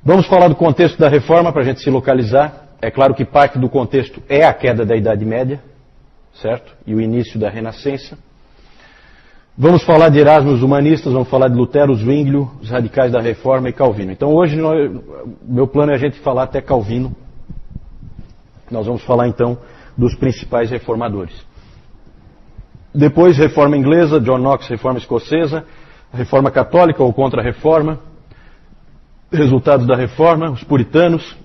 Vamos falar do contexto da reforma para a gente se localizar. É claro que parte do contexto é a queda da Idade Média, certo? E o início da Renascença. Vamos falar de Erasmo, os humanistas, vamos falar de Lutero, Zwinglio, os radicais da Reforma e Calvino. Então hoje, meu plano é a gente falar até Calvino. Nós vamos falar então dos principais reformadores. Depois, Reforma Inglesa, John Knox, Reforma Escocesa, Reforma Católica ou Contra-Reforma, resultados da Reforma, os puritanos,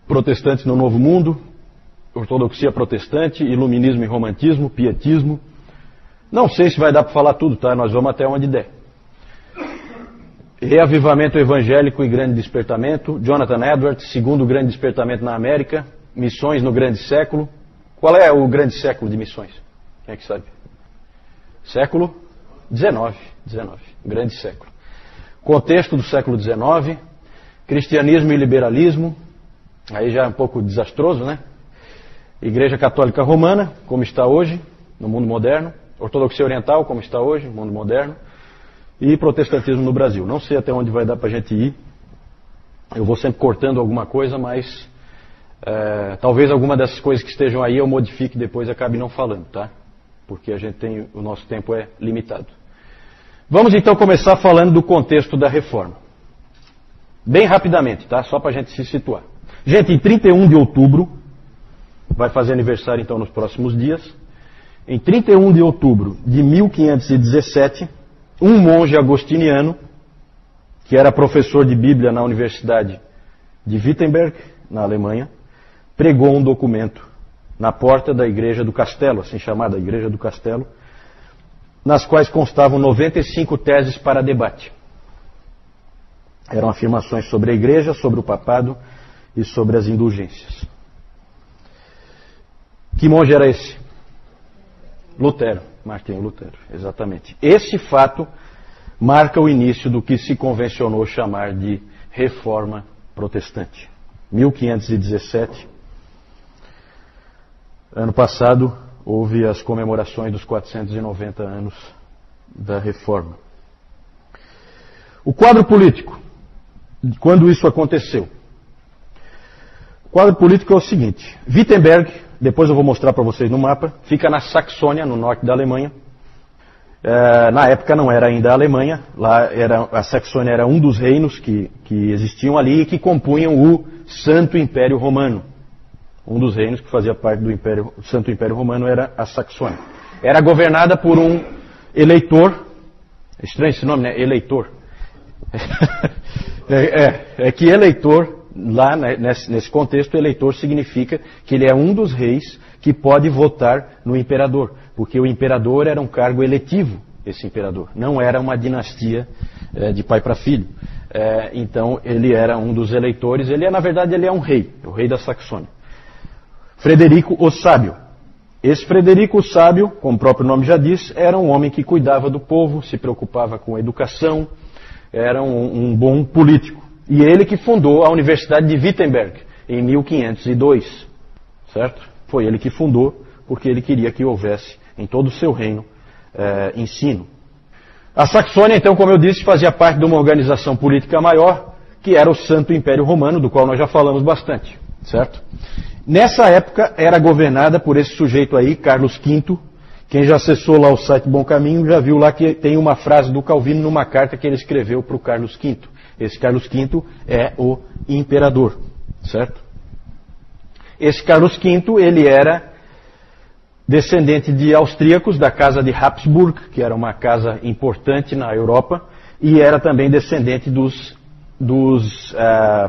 protestantes no Novo Mundo, ortodoxia protestante, iluminismo e romantismo, pietismo. Não sei se vai dar para falar tudo, tá? Nós vamos até onde der. Reavivamento evangélico e grande despertamento, Jonathan Edwards, segundo grande despertamento na América, missões no grande século. Qual é o grande século de missões? Quem é que sabe? Século XIX, grande século. Contexto do século XIX, cristianismo e liberalismo, aí já é um pouco desastroso, né? Igreja Católica Romana, como está hoje, no mundo moderno. Ortodoxia Oriental, como está hoje, no mundo moderno. E protestantismo no Brasil. Não sei até onde vai dar para a gente ir. Eu vou sempre cortando alguma coisa, mas talvez alguma dessas coisas que estejam aí eu modifique depois e acabe não falando, tá? Porque o nosso tempo é limitado. Vamos então começar falando do contexto da reforma. Bem rapidamente, tá? Só para a gente se situar. Gente, em 31 de outubro, vai fazer aniversário então nos próximos dias, em 31 de outubro de 1517, um monge agostiniano, que era professor de Bíblia na Universidade de Wittenberg, na Alemanha, pregou um documento na porta da Igreja do Castelo, assim chamada Igreja do Castelo, nas quais constavam 95 teses para debate. Eram afirmações sobre a Igreja, sobre o papado e sobre as indulgências. Que monge era esse? Lutero, Martinho Lutero, exatamente. Esse fato marca o início do que se convencionou chamar de Reforma Protestante. 1517, ano passado, houve as comemorações dos 490 anos da Reforma. O quadro político, quando isso aconteceu? O quadro político é o seguinte: Wittenberg, depois eu vou mostrar para vocês no mapa, fica na Saxônia, no norte da Alemanha. Na época não era ainda a Alemanha, a Saxônia era um dos reinos que existiam ali e que compunham o Santo Império Romano. Um dos reinos que fazia parte do Santo Império Romano era a Saxônia. Era governada por um eleitor. É estranho esse nome, né? Eleitor. É que eleitor, lá nesse contexto, eleitor significa que ele é um dos reis que pode votar no imperador. Porque o imperador era um cargo eletivo, esse imperador. Não era uma dinastia de pai para filho. Então ele era um dos eleitores. Na verdade, ele é um rei, o rei da Saxônia. Frederico o Sábio. Esse Frederico o Sábio, como o próprio nome já diz, era um homem que cuidava do povo, se preocupava com a educação, era um bom político. E ele que fundou a Universidade de Wittenberg, em 1502. Certo? Foi ele que fundou, porque ele queria que houvesse, em todo o seu reino, ensino. A Saxônia, então, como eu disse, fazia parte de uma organização política maior, que era o Santo Império Romano, do qual nós já falamos bastante. Certo? Nessa época era governada por esse sujeito aí, Carlos V. Quem já acessou lá o site Bom Caminho já viu lá que tem uma frase do Calvino numa carta que ele escreveu para o Carlos V. Esse Carlos V é o imperador, certo? Esse Carlos V, ele era descendente de austríacos da casa de Habsburg, que era uma casa importante na Europa, e era também descendente dos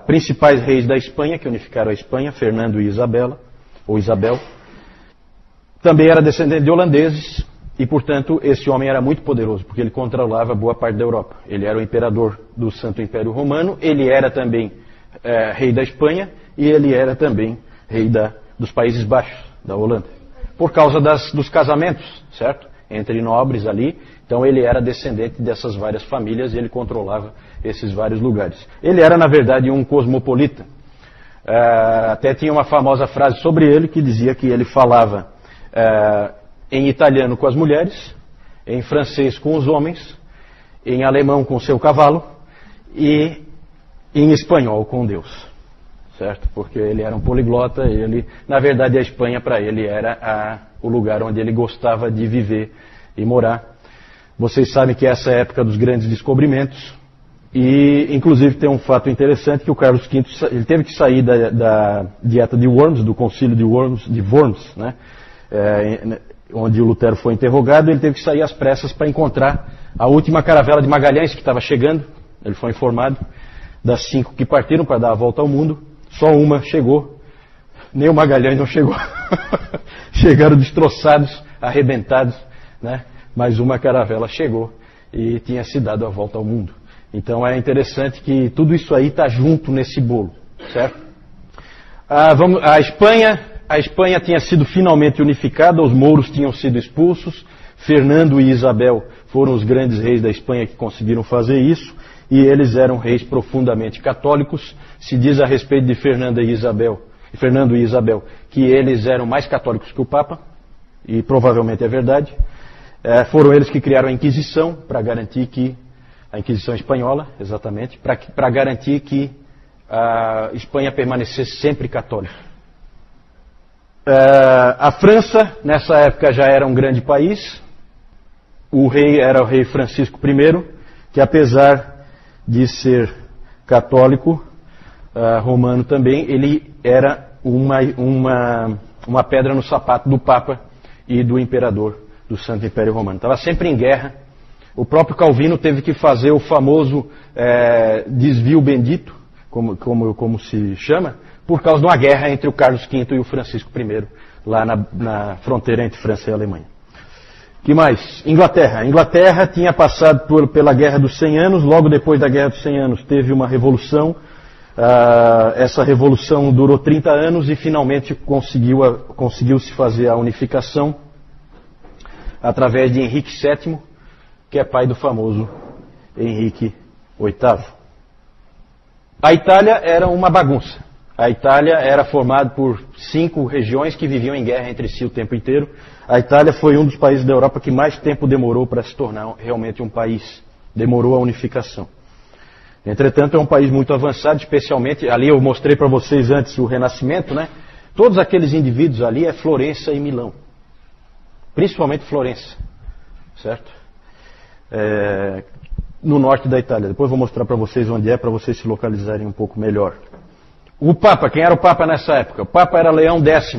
principais reis da Espanha, que unificaram a Espanha, Fernando e Isabel. Também era descendente de holandeses e, portanto, esse homem era muito poderoso, porque ele controlava boa parte da Europa. Ele era o imperador do Santo Império Romano, ele era também rei da Espanha e ele era também rei dos Países Baixos, da Holanda. Por causa dos casamentos, certo? Entre nobres ali. Então ele era descendente dessas várias famílias e ele controlava esses vários lugares. Ele era, na verdade, um cosmopolita. Até tinha uma famosa frase sobre ele que dizia que ele falava em italiano com as mulheres, em francês com os homens, em alemão com o seu cavalo e em espanhol com Deus, certo? Porque ele era um poliglota, na verdade a Espanha para ele era o lugar onde ele gostava de viver e morar. Vocês sabem que essa é a época dos grandes descobrimentos, e inclusive tem um fato interessante que o Carlos V ele teve que sair da dieta de Worms, do concílio de Worms, né? Onde o Lutero foi interrogado. Ele teve que sair às pressas para encontrar a última caravela de Magalhães que estava chegando. Ele foi informado das 5 que partiram para dar a volta ao mundo, só uma chegou, nem o Magalhães não chegou. Chegaram destroçados, arrebentados, né? Mas uma caravela chegou e tinha se dado a volta ao mundo. Então é interessante que tudo isso aí está junto nesse bolo, certo? A Espanha tinha sido finalmente unificada, os mouros tinham sido expulsos, Fernando e Isabel foram os grandes reis da Espanha que conseguiram fazer isso, e eles eram reis profundamente católicos. Se diz a respeito de Fernando e Isabel que eles eram mais católicos que o Papa, e provavelmente é verdade. Foram eles que criaram a Inquisição, para garantir que a Inquisição espanhola, exatamente, para garantir que a Espanha permanecesse sempre católica. A França, nessa época, já era um grande país. O rei era o rei Francisco I, que apesar de ser católico, romano também, ele era uma pedra no sapato do Papa e do Imperador do Santo Império Romano. Estava sempre em guerra. O próprio Calvino teve que fazer o famoso desvio bendito, como se chama, por causa de uma guerra entre o Carlos V e o Francisco I, lá na fronteira entre França e Alemanha. Que mais? Inglaterra. A Inglaterra tinha passado pela Guerra dos 100 Anos, logo depois da Guerra dos 100 Anos teve uma revolução. Essa revolução durou 30 anos e finalmente conseguiu-se fazer a unificação através de Henrique VII, que é pai do famoso Henrique VIII. A Itália era uma bagunça. A Itália era formada por 5 regiões que viviam em guerra entre si o tempo inteiro. A Itália foi um dos países da Europa que mais tempo demorou para se tornar realmente um país. Demorou a unificação. Entretanto, é um país muito avançado, especialmente, ali eu mostrei para vocês antes o Renascimento, né? Todos aqueles indivíduos ali é Florença e Milão. Principalmente Florença, certo? No norte da Itália. Depois vou mostrar para vocês onde é, para vocês se localizarem um pouco melhor. O Papa, quem era o Papa nessa época? O Papa era Leão X.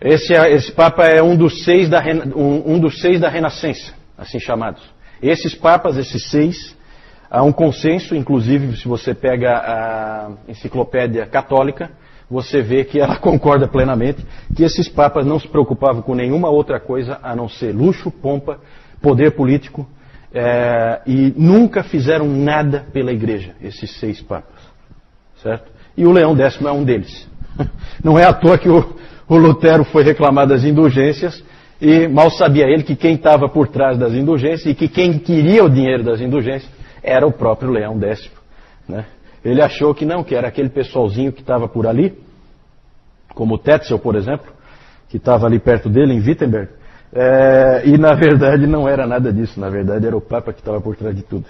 Esse Papa é um dos seis da Renascença, assim chamados. Esses Papas, esses 6, há um consenso, inclusive se você pega a Enciclopédia Católica, você vê que ela concorda plenamente que esses papas não se preocupavam com nenhuma outra coisa a não ser luxo, pompa, poder político, e nunca fizeram nada pela igreja, esses 6 papas, certo? E o Leão X é um deles. Não é à toa que o Lutero foi reclamar das indulgências, e mal sabia ele que quem estava por trás das indulgências e que quem queria o dinheiro das indulgências era o próprio Leão X, né? Ele achou que não, que era aquele pessoalzinho que estava por ali, como o Tetzel, por exemplo, que estava ali perto dele, em Wittenberg, e na verdade não era nada disso, na verdade era o Papa que estava por trás de tudo.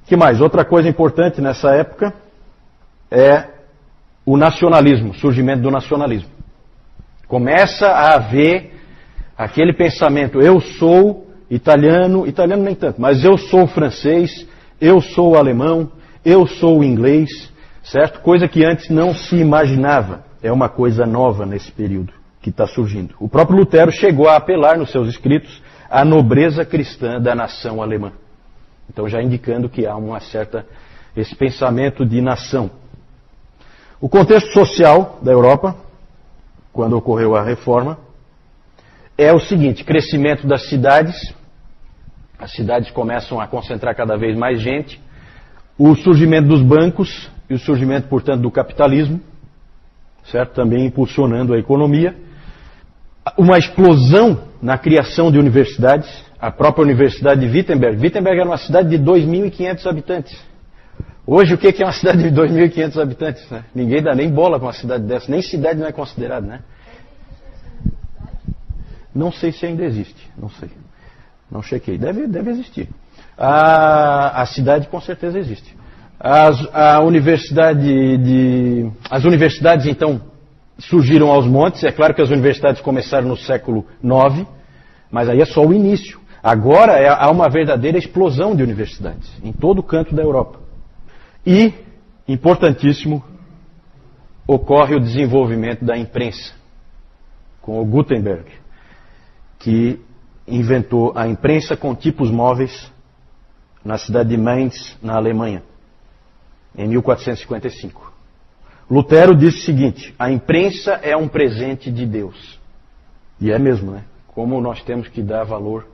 Que mais? Outra coisa importante nessa época é o nacionalismo, o surgimento do nacionalismo. Começa a haver aquele pensamento, eu sou italiano nem tanto, mas eu sou francês, eu sou alemão, eu sou inglês, certo? Coisa que antes não se imaginava. É uma coisa nova nesse período que está surgindo. O próprio Lutero chegou a apelar nos seus escritos à nobreza cristã da nação alemã. Então já indicando que há esse pensamento de nação. O contexto social da Europa, quando ocorreu a reforma, é o seguinte: crescimento das cidades, as cidades começam a concentrar cada vez mais gente, o surgimento dos bancos e o surgimento, portanto, do capitalismo, certo? Também impulsionando a economia. Uma explosão na criação de universidades, a própria Universidade de Wittenberg. Wittenberg era uma cidade de 2.500 habitantes. Hoje, o que é uma cidade de 2.500 habitantes? Né? Ninguém dá nem bola para uma cidade dessa, nem cidade não é considerada, né? Não sei se ainda existe, não sei. Não chequei, deve existir. A cidade com certeza existe. As universidades, então, surgiram aos montes. É claro que as universidades começaram no século IX, mas aí é só o início. Agora há uma verdadeira explosão de universidades em todo o canto da Europa. E, importantíssimo, ocorre o desenvolvimento da imprensa, com o Gutenberg, que inventou a imprensa com tipos móveis na cidade de Mainz, na Alemanha, em 1455. Lutero disse o seguinte: a imprensa é um presente de Deus. E é mesmo, né? Como nós temos que dar valor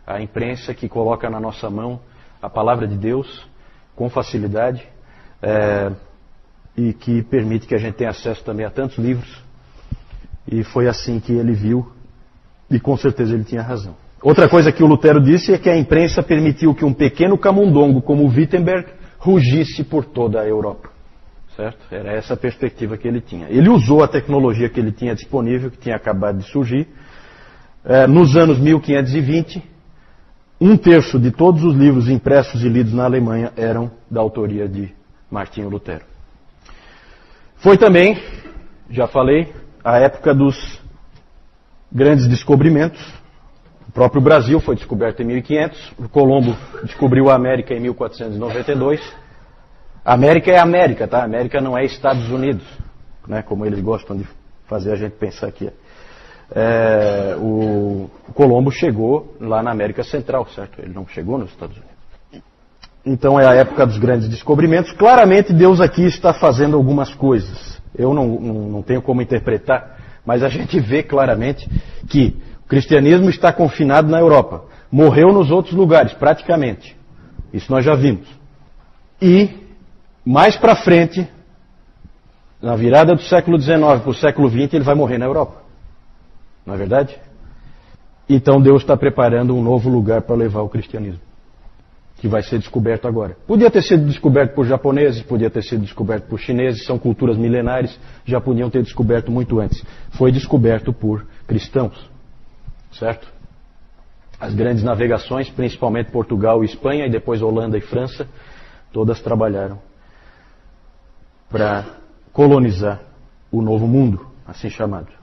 à imprensa que coloca na nossa mão a palavra de Deus com facilidade, e que permite que a gente tenha acesso também a tantos livros. E foi assim que ele viu, e com certeza ele tinha razão. Outra coisa que o Lutero disse é que a imprensa permitiu que um pequeno camundongo como o Wittenberg rugisse por toda a Europa. Certo? Era essa a perspectiva que ele tinha. Ele usou a tecnologia que ele tinha disponível, que tinha acabado de surgir. Nos anos 1520, 1/3 de todos os livros impressos e lidos na Alemanha eram da autoria de Martinho Lutero. Foi também, já falei, a época dos grandes descobrimentos. O próprio Brasil foi descoberto em 1500. O Colombo descobriu a América em 1492. A América é América, tá? A América não é Estados Unidos, né? Como eles gostam de fazer a gente pensar que é. O Colombo chegou lá na América Central, certo? Ele não chegou nos Estados Unidos. Então é a época dos grandes descobrimentos. Claramente Deus aqui está fazendo algumas coisas. Eu não tenho como interpretar, mas a gente vê claramente que o cristianismo está confinado na Europa. Morreu nos outros lugares, praticamente. Isso nós já vimos. E, mais para frente, na virada do século XIX para o século XX, ele vai morrer na Europa. Não é verdade? Então Deus está preparando um novo lugar para levar o cristianismo, que vai ser descoberto agora. Podia ter sido descoberto por japoneses, podia ter sido descoberto por chineses, são culturas milenares, já podiam ter descoberto muito antes. Foi descoberto por cristãos, certo? As grandes navegações, principalmente Portugal e Espanha, e depois Holanda e França, todas trabalharam para colonizar o novo mundo, assim chamado.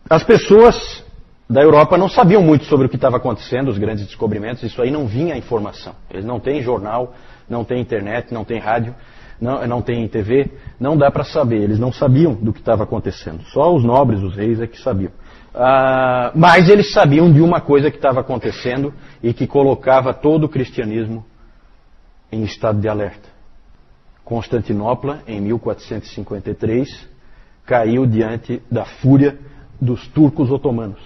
As pessoas da Europa não sabiam muito sobre o que estava acontecendo, os grandes descobrimentos, isso aí não vinha a informação. Eles não têm jornal, não têm internet, não têm rádio, não têm TV, não dá para saber. Eles não sabiam do que estava acontecendo. Só os nobres, os reis é que sabiam. Mas eles sabiam de uma coisa que estava acontecendo e que colocava todo o cristianismo em estado de alerta. Constantinopla, em 1453, caiu diante da fúria dos turcos otomanos.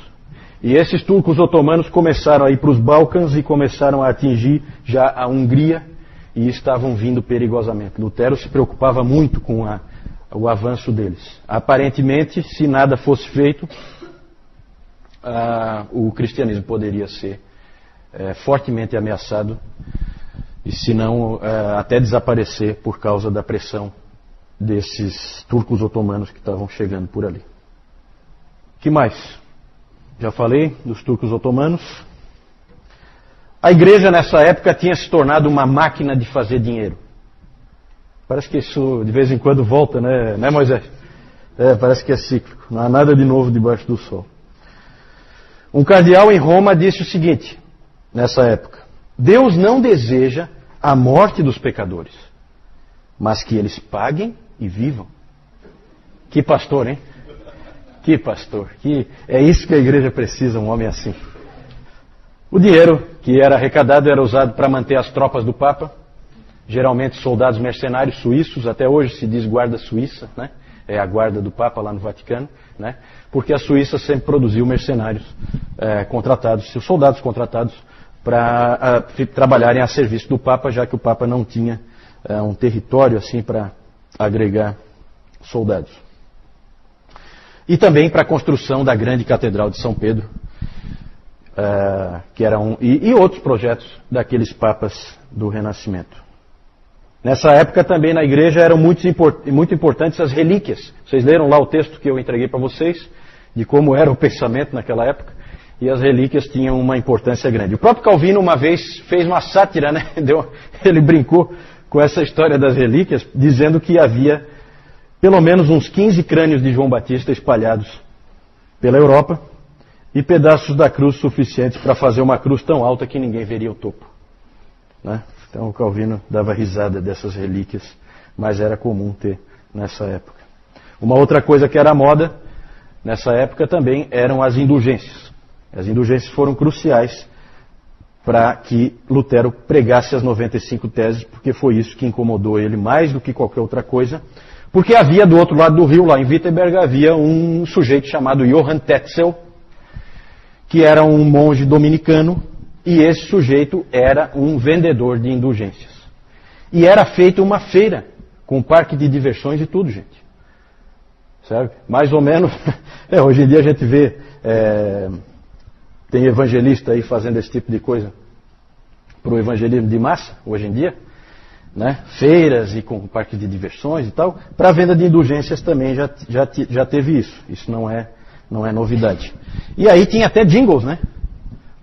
E esses turcos otomanos começaram a ir para os Balcãs e começaram a atingir já a Hungria e estavam vindo perigosamente. Lutero se preocupava muito com o avanço deles. Aparentemente, se nada fosse feito, o cristianismo poderia ser fortemente ameaçado e, se não, até desaparecer por causa da pressão desses turcos otomanos que estavam chegando por ali. O que mais? Já falei dos turcos otomanos. A igreja nessa época tinha se tornado uma máquina de fazer dinheiro. Parece que isso de vez em quando volta, né Moisés? Parece que é cíclico. Não há nada de novo debaixo do sol. Um cardeal em Roma disse o seguinte, nessa época: Deus não deseja a morte dos pecadores, mas que eles paguem e vivam. Que pastor, hein? Que pastor. É isso que a igreja precisa, um homem assim. O dinheiro que era arrecadado era usado para manter as tropas do Papa, geralmente soldados mercenários suíços, até hoje se diz guarda suíça, né? É a guarda do Papa lá no Vaticano, né? Porque a Suíça sempre produziu mercenários contratados, soldados contratados para trabalharem a serviço do Papa, já que o Papa não tinha um território assim para agregar soldados. E também para a construção da grande Catedral de São Pedro, que era e outros projetos daqueles papas do Renascimento. Nessa época também na igreja eram muito importantes as relíquias. Vocês leram lá o texto que eu entreguei para vocês, de como era o pensamento naquela época, e as relíquias tinham uma importância grande. O próprio Calvino uma vez fez uma sátira, né? Ele brincou com essa história das relíquias, dizendo que havia pelo menos uns 15 crânios de João Batista espalhados pela Europa e pedaços da cruz suficientes para fazer uma cruz tão alta que ninguém veria o topo. Né? Então o Calvino dava risada dessas relíquias, mas era comum ter nessa época. Uma outra coisa que era moda nessa época também eram as indulgências. As indulgências foram cruciais para que Lutero pregasse as 95 teses, porque foi isso que incomodou ele mais do que qualquer outra coisa, porque havia do outro lado do rio, lá em Wittenberg, havia um sujeito chamado Johann Tetzel, que era um monge dominicano, e esse sujeito era um vendedor de indulgências. E era feita uma feira, com parque de diversões e tudo, gente. Sabe? Mais ou menos, hoje em dia a gente vê, tem evangelista aí fazendo esse tipo de coisa para o evangelismo de massa, hoje em dia, né? Feiras e com parques de diversões e tal. Para a venda de indulgências também já teve isso. Isso não é novidade. E aí tinha até jingles, né?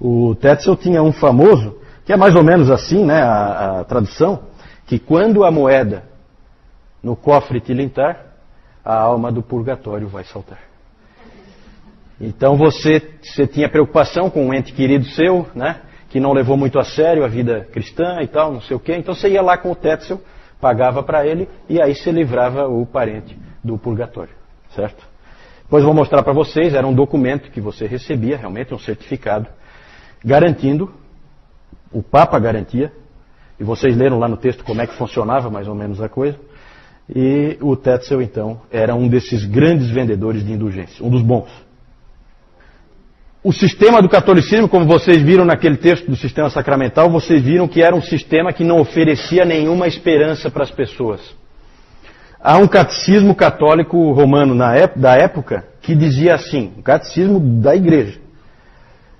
O Tetzel tinha um famoso, que é mais ou menos assim, né? A tradução, que quando a moeda no cofre tilintar, a alma do purgatório vai saltar. Então você tinha preocupação com um ente querido seu, né? Que não levou muito a sério a vida cristã e tal, não sei o quê. Então você ia lá com o Tetzel, pagava para ele e aí você livrava o parente do purgatório, certo? Depois eu vou mostrar para vocês, era um documento que você recebia, realmente um certificado, garantindo, o Papa garantia, e vocês leram lá no texto como é que funcionava mais ou menos a coisa, e o Tetzel então era um desses grandes vendedores de indulgência, um dos bons. O sistema do catolicismo, como vocês viram naquele texto do sistema sacramental, vocês viram que era um sistema que não oferecia nenhuma esperança para as pessoas. Há um catecismo católico romano da época que dizia assim, o catecismo da igreja,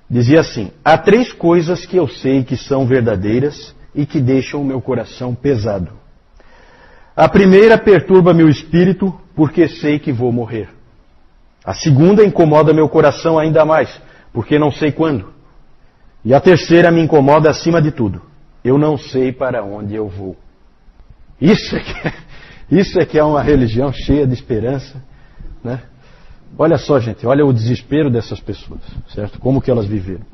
dizia assim: há 3 coisas que eu sei que são verdadeiras e que deixam o meu coração pesado. A primeira perturba meu espírito porque sei que vou morrer. A segunda incomoda meu coração ainda mais, porque não sei quando. E a terceira me incomoda acima de tudo. Eu não sei para onde eu vou. Isso é que é uma religião cheia de esperança, né? Olha só, gente, olha o desespero dessas pessoas, certo? Como que elas viveram.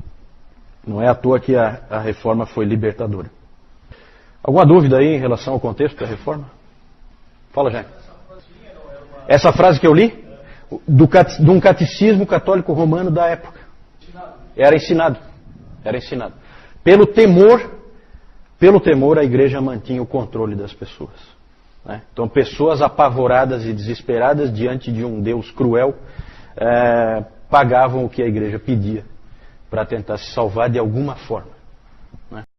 Não é à toa que a reforma foi libertadora. Alguma dúvida aí em relação ao contexto da reforma? Fala, Jaime. Essa frase que eu li, de um catecismo católico romano da época. Era ensinado. Pelo temor a igreja mantinha o controle das pessoas. Né? Então, pessoas apavoradas e desesperadas diante de um Deus cruel pagavam o que a igreja pedia para tentar se salvar de alguma forma.